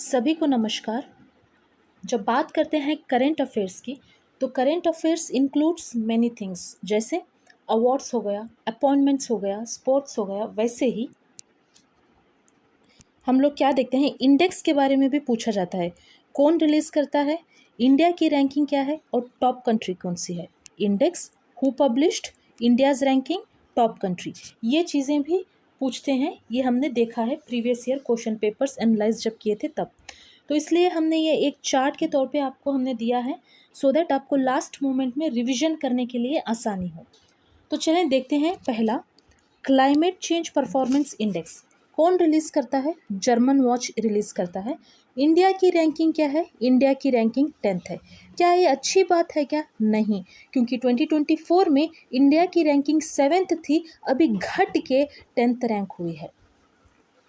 सभी को नमस्कार। जब बात करते हैं करंट अफेयर्स की, तो current affairs includes many things, जैसे अवार्ड्स हो गया, अपॉइंटमेंट्स हो गया, स्पोर्ट्स हो गया। वैसे ही हम लोग क्या देखते हैं, इंडेक्स के बारे में भी पूछा जाता है। कौन रिलीज़ करता है, इंडिया की रैंकिंग क्या है और टॉप कंट्री कौन सी है। Index, who published, India's ranking, top country, ये चीज़ें भी पूछते हैं। ये हमने देखा है previous year question papers analyse जब किए थे तब। तो इसलिए हमने ये एक चार्ट के तौर पे आपको हमने दिया है, सो दैट आपको लास्ट मोमेंट में रिविजन करने के लिए आसानी हो। तो चलें देखते हैं। पहला, क्लाइमेट चेंज परफॉर्मेंस इंडेक्स कौन रिलीज़ करता है, जर्मन वॉच रिलीज़ करता है। इंडिया की रैंकिंग क्या है, इंडिया की रैंकिंग 10th है। क्या ये अच्छी बात है क्या? नहीं, क्योंकि 2024 में इंडिया की रैंकिंग 7th थी, अभी घट के 10th रैंक हुई है।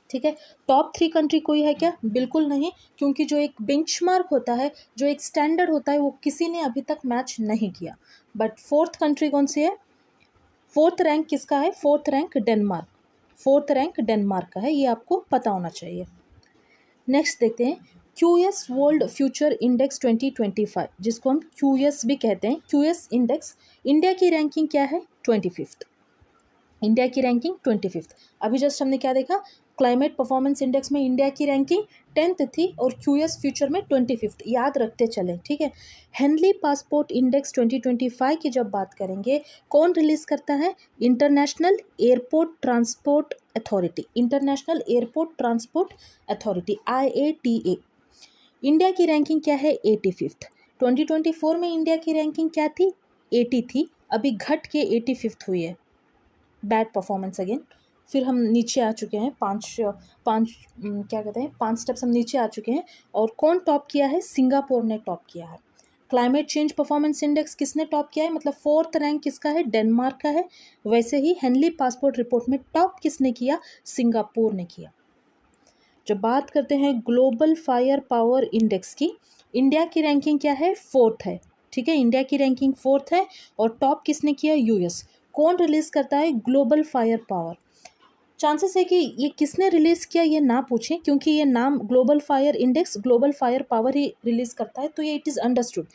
ठीक है, टॉप 3 कंट्री कोई है क्या? बिल्कुल नहीं, क्योंकि जो एक बेंचमार्क होता है, जो एक स्टैंडर्ड होता है, वो किसी ने अभी तक मैच नहीं किया। बट 4th कंट्री कौन सी है? 4th रैंक किसका है? 4th rank Denmark. 4th rank Denmark का है, ये आपको पता होना चाहिए। नेक्स्ट देखते हैं, क्यूएस वर्ल्ड फ्यूचर इंडेक्स 2025, जिसको हम क्यूएस भी कहते हैं। क्यूएस इंडेक्स, इंडिया की रैंकिंग क्या है? 25th। इंडिया की रैंकिंग 25th। अभी जस्ट हमने क्या देखा, क्लाइमेट परफॉर्मेंस इंडेक्स में इंडिया की रैंकिंग 10th थी और क्यूएस फ्यूचर में 25th। याद रखते चलें, ठीक है। हेनली पासपोर्ट इंडेक्स 2025 की जब बात करेंगे, कौन रिलीज करता है? International airport transport authority. International airport transport authority, IATA। India की रैंकिंग क्या है? 85th। 2024 में इंडिया की रैंकिंग क्या थी? 80 थी, अभी घट के 85th हुई है। Bad performance again. फिर हम नीचे आ चुके हैं, क्या कहते हैं, 5 स्टेप्स हम नीचे आ चुके हैं। और कौन टॉप किया है? सिंगापुर ने टॉप किया है। क्लाइमेट चेंज परफॉर्मेंस इंडेक्स किसने टॉप किया है? मतलब 4th रैंक किसका है? डेनमार्क का है। वैसे ही हेनली पासपोर्ट रिपोर्ट में टॉप किसने किया? सिंगापुर ने किया। जब बात करते हैं ग्लोबल फायर पावर इंडेक्स की, इंडिया की रैंकिंग क्या है? 4th है। ठीक है, इंडिया की रैंकिंग 4th है और टॉप किसने किया? यूएस। कौन रिलीज करता है? Global fire power. चांसेस है कि ये किसने रिलीज किया ये ना पूछें, क्योंकि ये नाम global fire index global fire power ही रिलीज करता है, तो ये इट इज़ अंडरस्टूड।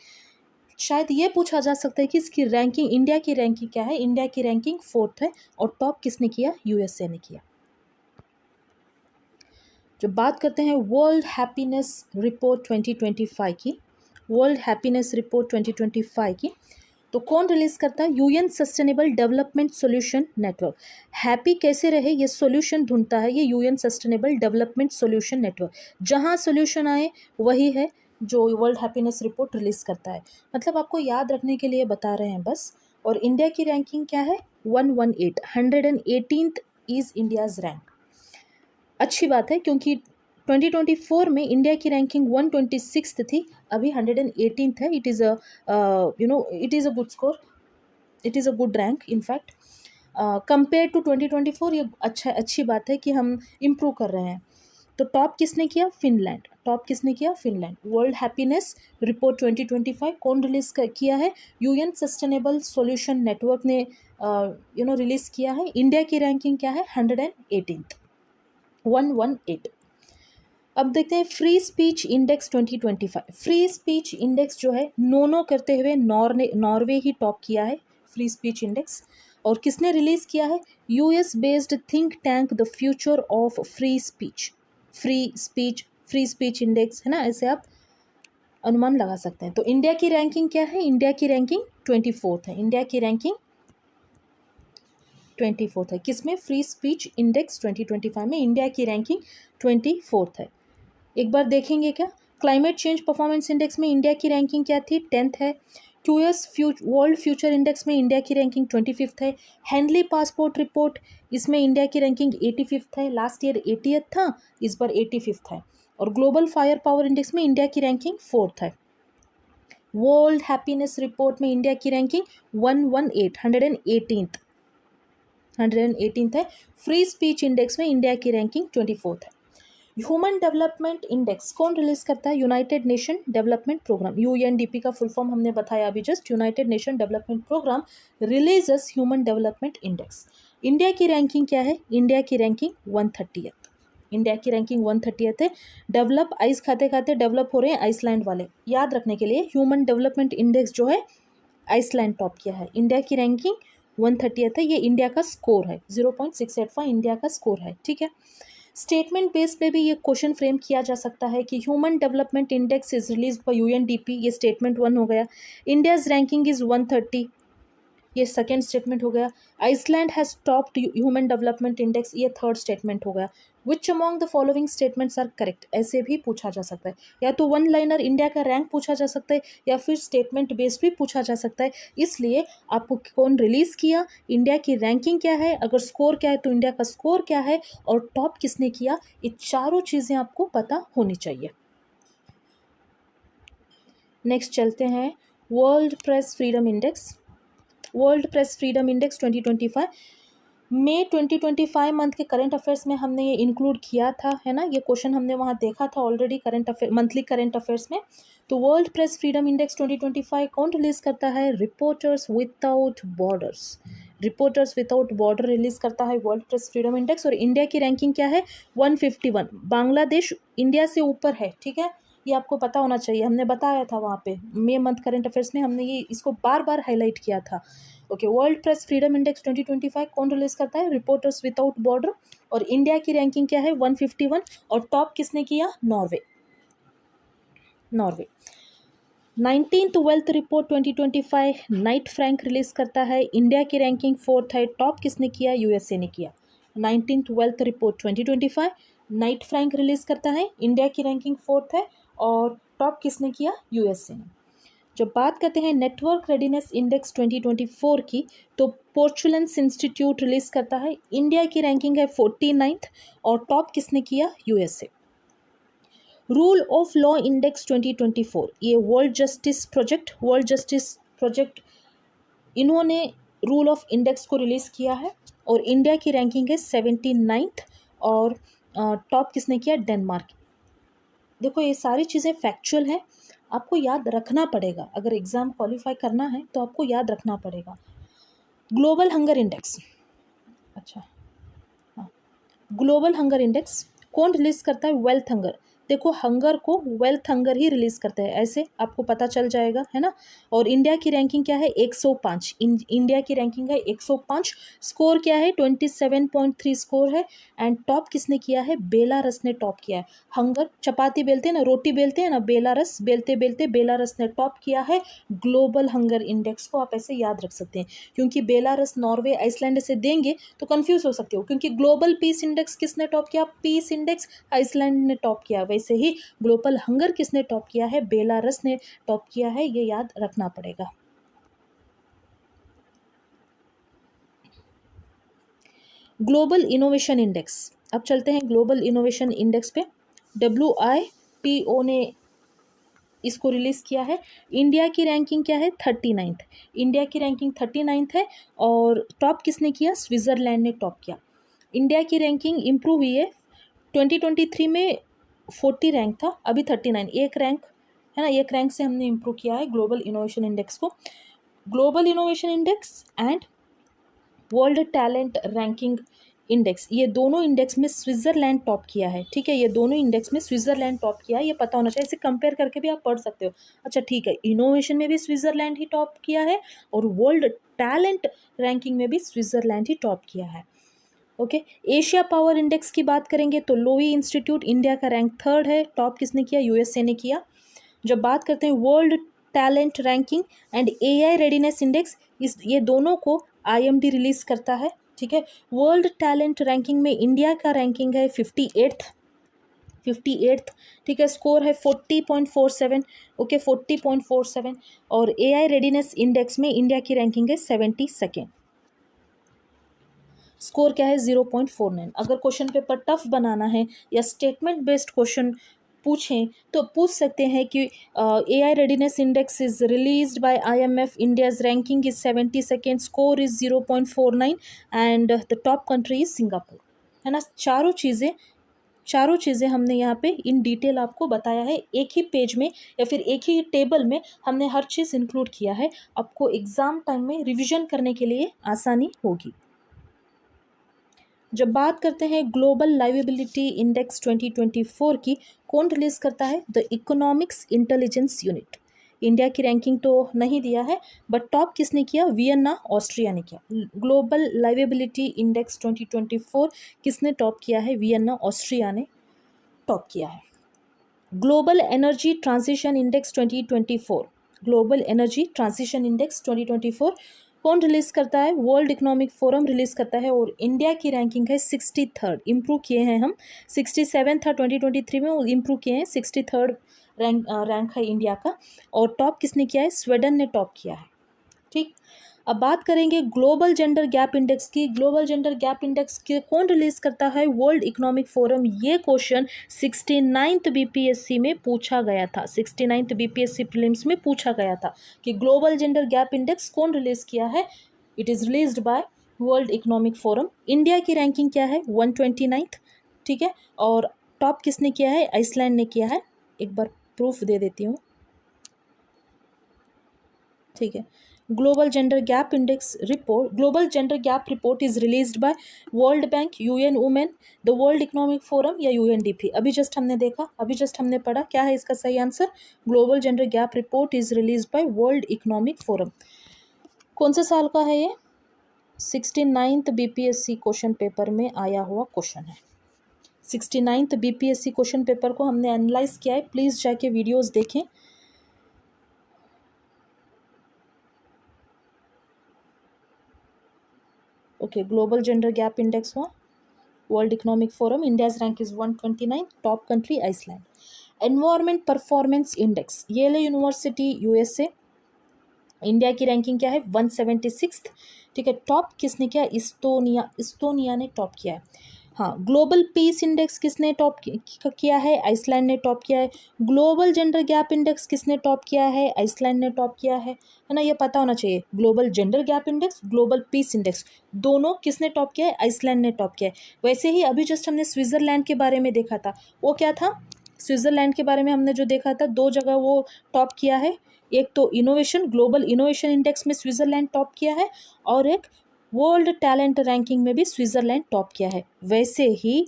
शायद ये पूछा जा सकता है कि इसकी रैंकिंग, इंडिया की रैंकिंग क्या है? इंडिया की रैंकिंग 4th है और टॉप किसने किया? यूएसए ने किया। जब बात करते हैं वर्ल्ड हैप्पीनेस रिपोर्ट 2025 की, वर्ल्ड हैप्पीनेस रिपोर्ट 2025 की, तो कौन रिलीज़ करता है? UN sustainable development solution network. Happy कैसे रहे ये सॉल्यूशन ढूंढता है ये UN sustainable development solution network. जहाँ सॉल्यूशन आए वही है जो वर्ल्ड हैप्पीनेस रिपोर्ट रिलीज़ करता है। मतलब आपको याद रखने के लिए बता रहे हैं बस। और इंडिया की रैंकिंग क्या है? 118th is India's rank. अच्छी बात है, क्योंकि 2024 में इंडिया की रैंकिंग 126th थी, अभी 118th है। It is it is a good score, it is a good rank in fact. Compare to 2024 ये अच्छी बात है कि हम इम्प्रूव कर रहे हैं। तो टॉप किसने किया? फिनलैंड। टॉप किसने किया? फिनलैंड। वर्ल्ड हैप्पीनेस रिपोर्ट 2025 कौन रिलीज किया है? यूएन सस्टेनेबल सॉल्यूशन नेटवर्क ने रिलीज किया है। इंडिया की रैंकिंग क्या है? 118th, 118। अब देखते हैं free speech index 2025। Free speech index जो है, नो करते हुए नॉर्वे ही टॉप किया है फ्री स्पीच इंडेक्स। और किसने रिलीज किया है? US based think tank the future of free speech. Free speech index है ना, ऐसे आप अनुमान लगा सकते हैं। तो इंडिया की रैंकिंग क्या है? इंडिया की रैंकिंग 24th है। इंडिया की रैंकिंग 24th है। किसमें? फ्री स्पीच इंडेक्स 2025 में इंडिया की रैंकिंग 24th है। एक बार देखेंगे क्या? क्लाइमेट चेंज परफॉर्मेंस इंडेक्स में इंडिया की रैंकिंग क्या थी? 10th है। क्यूएस वर्ल्ड फ्यूचर इंडेक्स में इंडिया की रैंकिंग 25th है। हेनली पासपोर्ट रिपोर्ट, इसमें इंडिया की रैंकिंग 85th है। लास्ट ईयर 80th था, इस बार 85th है। और ग्लोबल फायर पावर इंडेक्स में इंडिया की रैंकिंग 4th है। वर्ल्ड हैप्पीनेस रिपोर्ट में इंडिया की रैंकिंग 118th है। फ्री स्पीच इंडेक्स में इंडिया की रैंकिंग 24th है। ह्यूमन डेवलपमेंट इंडेक्स कौन रिलीज करता है? United Nation development programme. UNDP का फुल फॉर्म हमने बताया अभी just. United Nation development programme releases human development index. India की रैंकिंग क्या है? इंडिया की रैंकिंग 130th। इंडिया की रैंकिंग 130th है। डेवलप, आइस खाते खाते डेवलप हो रहे हैं आइसलैंड वाले, याद रखने के लिए ह्यूमन डेवलपमेंट इंडेक्स जो है आइसलैंड टॉप किया है। इंडिया की रैंकिंग 130th है, ये इंडिया का स्कोर है, 0.685 इंडिया का स्कोर है, ठीक है। स्टेटमेंट बेस पे भी ये क्वेश्चन फ्रेम किया जा सकता है कि human development index is release by UNDP, ये स्टेटमेंट 1 हो गया। इंडियाज रैंकिंग इज 130, ये सेकेंड स्टेटमेंट हो गया। Iceland has topped human development index, ये थर्ड स्टेटमेंट हो गया। Which among the following statements are correct, ऐसे भी पूछा जा सकता है। या तो वन लाइनर इंडिया का रैंक पूछा जा सकता है, या फिर स्टेटमेंट बेस्ड भी पूछा जा सकता है। इसलिए आपको कौन रिलीज किया, इंडिया की रैंकिंग क्या है, अगर स्कोर क्या है तो इंडिया का स्कोर क्या है, और टॉप किसने किया, ये चारों चीज़ें आपको पता होनी चाहिए। नेक्स्ट चलते हैं world press freedom index. World press freedom index 2025 मई 2025 मंथ के करंट अफेयर्स में हमने ये इंक्लूड किया था, है ना, ये क्वेश्चन हमने वहाँ देखा था already current affair, monthly current affairs में। तो वर्ल्ड प्रेस फ्रीडम इंडेक्स 2025 कौन रिलीज करता है, reporters without borders. Reporters without border release करता है वर्ल्ड प्रेस फ्रीडम इंडेक्स। और इंडिया की रैंकिंग क्या है, 151। बांग्लादेश इंडिया से ऊपर है, ठीक है, ये आपको पता होना चाहिए, हमने बताया था वहाँ पे मई मंथ करंट अफेयर्स में, हमने ये इसको बार बार हाईलाइट किया था। Okay, world press freedom index 2025 कौन रिलीज करता है, रिपोर्टर्स विदाउट बॉर्डर। और इंडिया की रैंकिंग क्या है, 151, और टॉप किसने किया, Norway. 19th wealth report 2025 Knight Frank release करता है, इंडिया की रैंकिंग 4th है, टॉप किसने किया, यूएसए ने किया। 19th wealth report 2025 Knight Frank release करता है, इंडिया की रैंकिंग 4th है, और टॉप किसने किया, यूएसए ने। जब बात करते हैं नेटवर्क रेडीनेस इंडेक्स 2024 की, तो पोर्चुलेंस इंस्टीट्यूट रिलीज करता है, इंडिया की रैंकिंग है 49th, और टॉप किसने किया, USA. Rule of law index 2024, ये वर्ल्ड जस्टिस प्रोजेक्ट इन्होंने रूल ऑफ इंडेक्स को रिलीज़ किया है, और इंडिया की रैंकिंग है 79th, और टॉप किसने किया, डेनमार्क। देखो ये सारी चीज़ें फैक्चुअल हैं, आपको याद रखना पड़ेगा, अगर एग्ज़ाम क्वालिफाई करना है तो आपको याद रखना पड़ेगा। ग्लोबल हंगर इंडेक्स, अच्छा हाँ, ग्लोबल हंगर इंडेक्स कौन रिलीज़ करता है, वेल्थ हंगर। देखो हंगर को वेल्थ हंगर ही रिलीज़ करते हैं, ऐसे आपको पता चल जाएगा, है ना। और इंडिया की रैंकिंग क्या है, 105। इंडिया की रैंकिंग है 105, स्कोर क्या है, 27.3 स्कोर है। एंड टॉप किसने किया है, बेलारस ने टॉप किया है। हंगर, चपाती बेलते हैं ना, रोटी बेलते हैं ना, बेलारस बेलते बेलते बेलारस ने टॉप किया है ग्लोबल हंगर इंडेक्स को। आप ऐसे याद रख सकते हैं, क्योंकि बेलारस, नॉर्वे, आइसलैंड से देंगे तो कंफ्यूज हो सकते हो, क्योंकि ग्लोबल पीस इंडेक्स किसने टॉप किया, पीस इंडेक्स आइसलैंड ने टॉप किया। वैसे ही ग्लोबल हंगर किसने टॉप किया है, बेलारस ने टॉप किया है, ये याद रखना पड़ेगा। ग्लोबल इनोवेशन इंडेक्स, अब चलते हैं ग्लोबल इनोवेशन इंडेक्स पे। WIPO ने इसको रिलीज़ किया है। इंडिया की रैंकिंग क्या है, 39th। इंडिया की रैंकिंग 39th है, और टॉप किसने किया, स्विट्ज़रलैंड ने टॉप किया। इंडिया की रैंकिंग इम्प्रूव हुई है, 2023 में 40 रैंक था, अभी 39, एक रैंक, है ना, एक रैंक से हमने इम्प्रूव किया है ग्लोबल इनोवेशन इंडेक्स को। Global innovation index and world talent ranking index, ये दोनों इंडेक्स में स्विट्ज़रलैंड टॉप किया है, ठीक है, ये दोनों इंडेक्स में स्विट्ज़रलैंड टॉप किया है, ये पता होना चाहिए, इसे कंपेयर करके भी आप पढ़ सकते हो। अच्छा ठीक है, इनोवेशन में भी स्विट्ज़रलैंड ही टॉप किया है, और वर्ल्ड टैलेंट रैंकिंग में भी स्विट्ज़रलैंड ही टॉप किया है। ओके, एशिया पावर इंडेक्स की बात करेंगे तो लोई इंस्टीट्यूट, इंडिया का रैंक 3rd है, टॉप किसने किया, यूएसए ने किया। जब बात करते हैं world talent ranking and AI readiness index, ये दोनों को IMD रिलीज करता है, ठीक है। वर्ल्ड टैलेंट रैंकिंग में इंडिया का रैंकिंग है 58th, ठीक है, स्कोर है 40.47, ओके 40.47। और AI रेडीनेस इंडेक्स में इंडिया की रैंकिंग है 72nd, स्कोर क्या है, 0.49। अगर क्वेश्चन पेपर टफ बनाना है या स्टेटमेंट बेस्ड क्वेश्चन पूछें तो पूछ सकते हैं कि AI readiness index is released by IMF, India's ranking is 72nd, score is 0.49 and the top country is Singapore, है ना। चारों चीज़ें हमने यहाँ पे इन डिटेल आपको बताया है, एक ही पेज में या फिर एक ही टेबल में हमने हर चीज़ इंक्लूड किया है, आपको एग्ज़ाम टाइम में रिविजन करने के लिए आसानी होगी। जब बात करते हैं ग्लोबल लाइवेबिलिटी इंडेक्स 2024 की, कौन रिलीज करता है? The economics intelligence unit. India की रैंकिंग तो नहीं दिया है, बट टॉप किसने किया? वियना, ऑस्ट्रिया ने किया। ग्लोबल लाइवेबिलिटी इंडेक्स 2024 किसने टॉप किया है? वियना, ऑस्ट्रिया ने टॉप किया है। Global energy transition index 2024, global energy transition index 2024 कौन रिलीज करता है? वर्ल्ड इकोनॉमिक फोरम रिलीज करता है, और इंडिया की रैंकिंग है 63rd। इम्प्रूव किए हैं हम, 67 था 2023 में, वो इम्प्रूव किए हैं, 63rd रैंक है इंडिया का। और टॉप किसने किया है? स्वीडन ने टॉप किया है। ठीक, अब बात करेंगे ग्लोबल जेंडर गैप इंडेक्स की। ग्लोबल जेंडर गैप इंडेक्स के कौन रिलीज करता है? World economic forum. ये क्वेश्चन 69th बीपीएससी में पूछा गया था, 69th बीपीएससी प्रीलिम्स में पूछा गया था कि ग्लोबल जेंडर गैप इंडेक्स कौन रिलीज किया है? It is released by world economic forum. India की रैंकिंग क्या है? 129th। ठीक है, और टॉप किसने किया है? आइसलैंड ने किया है। एक बार प्रूफ दे देती हूँ। ठीक है, global gender gap index report, global gender gap report is released by world bank, UN women, the world economic forum या यूएनडीपी। अभी जस्ट हमने देखा, अभी जस्ट हमने पढ़ा, क्या है इसका सही answer? Global gender gap report is release by world economic forum. कौन से साल का है ये? 69th बीपीएससी क्वेश्चन पेपर में आया हुआ क्वेश्चन है। 69th बीपीएससी क्वेश्चन पेपर को हमने एनालाइज किया है, प्लीज जाके वीडियोज देखें। Okay, global gender gap index हुआ world economic forum, India's rank is 129, top country Iceland. Environment performance index, Yale university, USA. India की रैंकिंग क्या है? 176th। ठीक है, टॉप किसने किया? इस्तोनिया, इस्तोनिया ने टॉप किया है। हाँ, ग्लोबल पीस इंडेक्स किसने टॉप किया है? आइसलैंड ने टॉप किया है। ग्लोबल जेंडर गैप इंडेक्स किसने टॉप किया है? आइसलैंड ने टॉप किया है ना? ये पता होना चाहिए। Global gender gap index, global peace index, दोनों किसने टॉप किया है? आइसलैंड ने टॉप किया है। वैसे ही अभी जस्ट हमने स्विट्जरलैंड के बारे में देखा था, वो क्या था? स्विट्जरलैंड के बारे में हमने जो देखा था, दो जगह वो टॉप किया है। एक तो इनोवेशन, ग्लोबल इनोवेशन इंडेक्स में स्विट्जरलैंड टॉप किया है, और एक वर्ल्ड टैलेंट रैंकिंग में भी स्विट्जरलैंड टॉप किया है। वैसे ही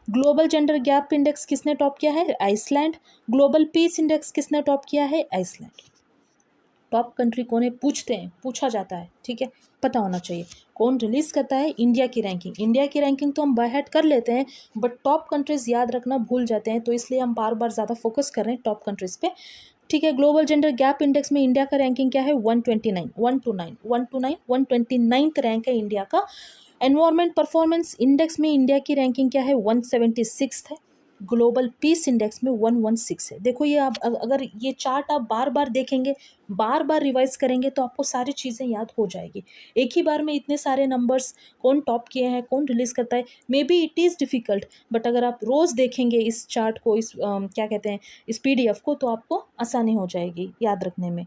ग्लोबल जेंडर गैप इंडेक्स किसने टॉप किया है? आइसलैंड। ग्लोबल पीस इंडेक्स किसने टॉप किया है? आइसलैंड। टॉप कंट्री कौन है? पूछते हैं, पूछा जाता है, ठीक है, पता होना चाहिए। कौन रिलीज करता है? इंडिया की रैंकिंग। इंडिया की रैंकिंग तो हम बाय हार्ट कर लेते हैं, बट टॉप कंट्रीज याद रखना भूल जाते हैं, तो इसलिए हम बार बार ज़्यादा फोकस कर रहे हैं टॉप कंट्रीज पे। ठीक है, ग्लोबल जेंडर गैप इंडेक्स में इंडिया का रैंकिंग क्या है? 129, 129, 129, 129th रैंक है इंडिया का। एनवायरमेंट परफॉर्मेंस इंडेक्स में इंडिया की रैंकिंग क्या है? 176th है। ग्लोबल पीस इंडेक्स में 116 है। देखो, ये आप अगर ये चार्ट आप बार बार देखेंगे, बार बार रिवाइज करेंगे, तो आपको सारी चीज़ें याद हो जाएगी। एक ही बार में इतने सारे नंबर्स, कौन टॉप किए हैं, कौन रिलीज करता है, may be it is difficult, but अगर आप रोज़ देखेंगे इस चार्ट को, इस क्या कहते हैं, इस पीडीएफ को, तो आपको आसानी हो जाएगी याद रखने में।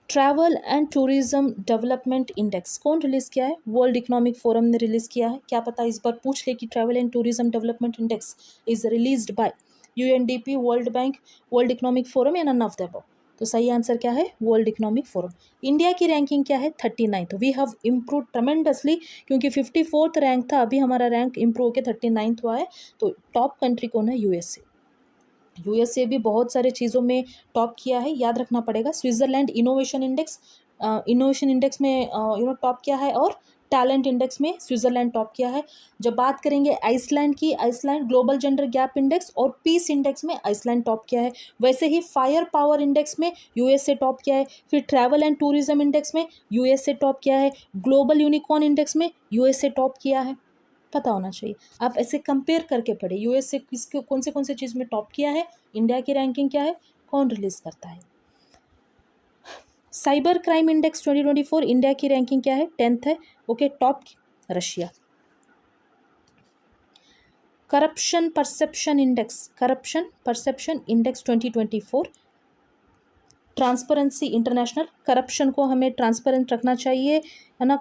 Travel and tourism development index कौन रिलीज़ किया है? वर्ल्ड इकोनॉमिक फोरम ने रिलीज़ किया है। क्या पता इस बार पूछ ले कि travel and tourism development index is released by UNDP, world bank, world economic forum या नन ऑफ द अबव। तो सही आंसर क्या है? World economic forum. इंडिया की रैंकिंग क्या है? 39th। We have improve tremendously, क्योंकि 54th रैंक था, अभी हमारा रैंक इम्प्रूव होकर 39th हुआ है। तो टॉप कंट्री कौन है? यूएसए। यूएसए भी बहुत सारे चीज़ों में टॉप किया है, याद रखना पड़ेगा। Switzerland innovation index, innovation index में टॉप किया है, और टैलेंट इंडेक्स में स्विट्जरलैंड टॉप किया है। जब बात करेंगे आइसलैंड की, Iceland global gender gap index और पीस इंडेक्स में आइसलैंड टॉप किया है। वैसे ही फायर पावर इंडेक्स में यूएसए टॉप किया है। फिर ट्रैवल एंड टूरिज्म इंडेक्स में यूएसए टॉप किया है। ग्लोबल यूनिकॉर्न इंडेक्स में यूएसए टॉप किया है। पता होना चाहिए, आप ऐसे कंपेयर करके पढ़े, यूएस से किसके कौन से चीज़ में टॉप किया है, इंडिया की रैंकिंग क्या है, कौन रिलीज करता है। साइबर क्राइम इंडेक्स 2024, इंडिया की रैंकिंग क्या है? 10th है। Okay, top Russia. Corruption perception index, corruption perception index 2024, transparency international. Corruption को हमें ट्रांसपेरेंट रखना चाहिए, है ना,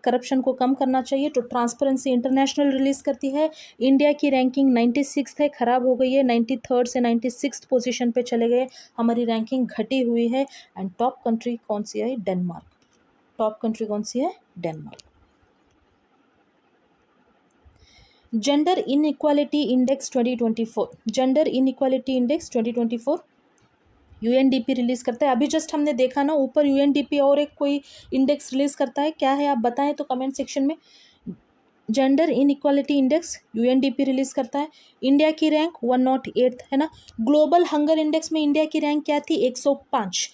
करप्शन को कम करना चाहिए, तो ट्रांसपेरेंसी इंटरनेशनल रिलीज़ करती है। इंडिया की रैंकिंग 96th है, ख़राब हो गई है, 93rd से 96th पोजीशन पे चले गए, हमारी रैंकिंग घटी हुई है। एंड टॉप कंट्री कौन सी है? डेनमार्क। टॉप कंट्री कौन सी है? Denmark. Gender inequality index 2024, gender inequality index 2024 UNDP release करता है। अभी जस्ट हमने देखा ना ऊपर यूएनडीपी और एक कोई इंडेक्स रिलीज करता है, क्या है आप बताएं तो कमेंट सेक्शन में। Gender inequality index UNDP release करता है। इंडिया की रैंक 108 है ना। ग्लोबल हंगर इंडेक्स में इंडिया की रैंक क्या थी? 105।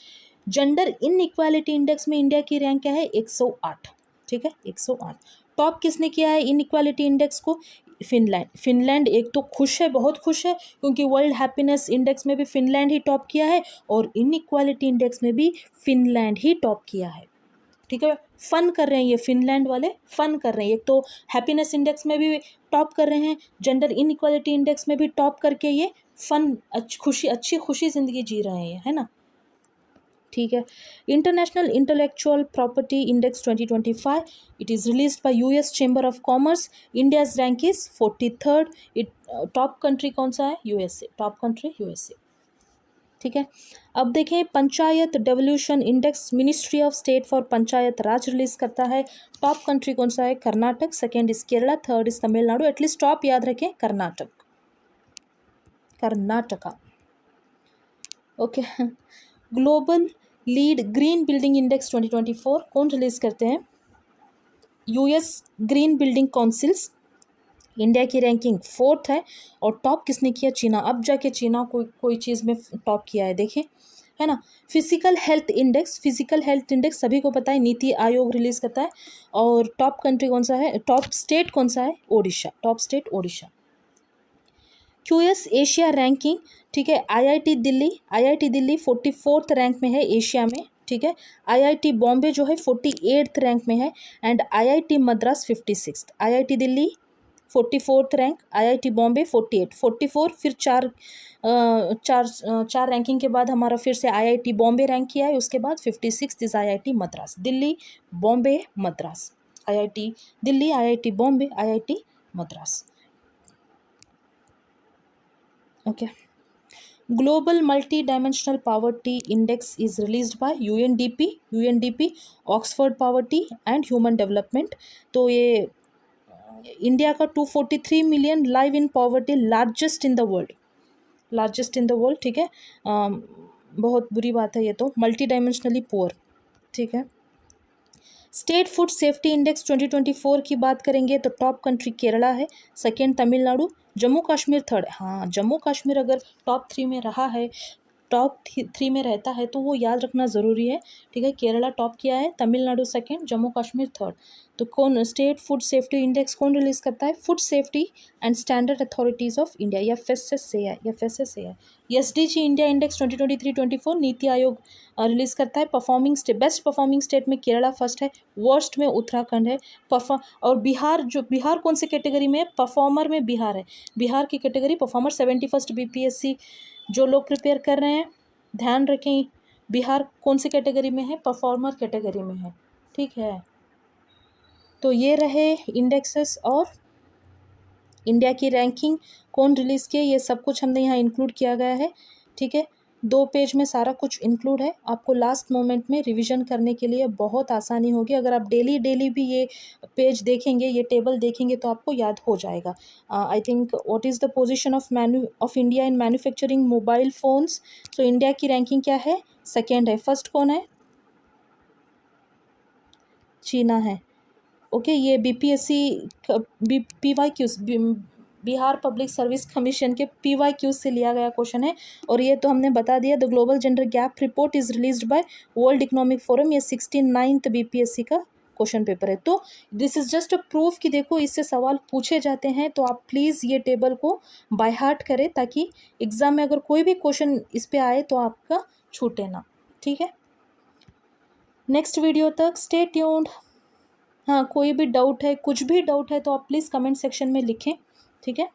जेंडर इनइक्वालिटी इंडेक्स में इंडिया की रैंक क्या है? 108। ठीक है, 108। टॉप किसने किया है इनइक्वालिटी इंडेक्स को? फिनलैंड। फिनलैंड एक तो खुश है, बहुत खुश है, क्योंकि वर्ल्ड हैप्पीनेस इंडेक्स में भी फिनलैंड ही टॉप किया है और इनइक्वालिटी इंडेक्स में भी फिनलैंड ही टॉप किया है। ठीक है, फन कर रहे हैं ये फिनलैंड वाले, फन कर रहे हैं। एक तो हैप्पीनेस इंडेक्स में भी टॉप कर रहे हैं, जेंडर इनइक्वालिटी इंडेक्स में भी टॉप करके ये फन अच्छी खुशी ज़िंदगी जी रहे हैं, है ना। ठीक है, international intellectual property index 2025, it is released by US chamber of commerce. India's rank is 43rd। It top country कौन सा है? USA, top country USA. ठीक है, अब देखें panchayat devolution index, ministry of state for panchayat Raj release करता है। Top country कौन सा है? Karnataka, second is Kerala, third is Tamil Nadu. At least top याद रखें, Karnataka, Karnataka. Okay, global lead green building index 2024 कौन रिलीज करते हैं? US green building councils. India की रैंकिंग 4th है और टॉप किसने किया? चीना। अब जाके चीना कोई चीज़ में टॉप किया है, देखें, है ना। Physical health index, physical health index सभी को पता है, नीति आयोग रिलीज करता है। और टॉप कंट्री कौन सा है? टॉप स्टेट कौन सा है? Odisha, top state Odisha. QS Asia ranking, ठीक है, आईआईटी दिल्ली 44th रैंक में है एशिया में। ठीक है, आईआईटी बॉम्बे जो है 48th रैंक में है and IIT Madras 56th। IIT Delhi 44th rank, IIT Bombay 44, फिर चार रैंकिंग के बाद हमारा फिर से आईआईटी बॉम्बे रैंक किया है, उसके बाद 56th is IIT Madras. Delhi, Bombay, Madras, IIT Delhi, IIT Bombay, IIT Madras. Okay, global multi dimensional poverty index is released by UNDP, Oxford poverty and human development. तो ये इंडिया का 243 million live in poverty, largest in the world. ठीक है, बहुत बुरी बात है ये तो, मल्टी डायमेंशनली पुअर। ठीक है, स्टेट फूड सेफ्टी इंडेक्स 2024 की बात करेंगे तो टॉप कंट्री केरला है, सेकेंड तमिलनाडु, जम्मू कश्मीर थर्ड। हाँ, जम्मू कश्मीर अगर टॉप 3 में रहा है, टॉप 3 में रहता है तो वो याद रखना ज़रूरी है। ठीक है, केरला टॉप किया है, तमिलनाडु सेकेंड, जम्मू कश्मीर थर्ड। तो कौन स्टेट फूड सेफ्टी इंडेक्स कौन रिलीज करता है? Food safety and standard authorities of India, या एफएसएसए है। SDG India index 2023-24 NITI Aayog release करता है। बेस्ट परफॉर्मिंग स्टेट में केरला फर्स्ट है, वर्स्ट में उत्तराखंड है। और बिहार कौन से कैटेगरी में है? परफॉर्मर में बिहार है, बिहार की कैटेगरी परफॉर्मर। 71st बीपीएससी जो लोग प्रिपेयर कर रहे हैं ध्यान रखें, बिहार कौन सी कैटेगरी में है? परफॉर्मर कैटेगरी में है। ठीक है, तो ये रहे इंडेक्सेस और इंडिया की रैंकिंग कौन रिलीज़ किए, ये सब कुछ हमने यहाँ इंक्लूड किया गया है। ठीक है, 2 पेज में सारा कुछ इंक्लूड है, आपको लास्ट मोमेंट में रिवीजन करने के लिए बहुत आसानी होगी। अगर आप डेली भी ये पेज देखेंगे, ये टेबल देखेंगे तो आपको याद हो जाएगा। I think what is the position of India in manufacturing mobile phones. So India की रैंकिंग क्या है? सेकेंड है। फर्स्ट कौन है? चीना है। ओके, ये BPSC PYQs, Bihar public service commission के पीवाईक्यूज से लिया गया क्वेश्चन है। और ये तो हमने बता दिया, the global gender gap report is released by world economic forum, ये 69th बीपीएससी का क्वेश्चन पेपर है। तो this is just a proof कि देखो इससे सवाल पूछे जाते हैं, तो आप प्लीज़ ये टेबल को बाय हार्ट करें ताकि एग्जाम में अगर कोई भी क्वेश्चन इस पे आए तो आपका छूटे ना। ठीक है, नेक्स्ट वीडियो तक स्टे ट्यून्ड। हाँ, कोई भी डाउट है, कुछ भी डाउट है तो आप प्लीज़ कमेंट सेक्शन में लिखें। ठीक है।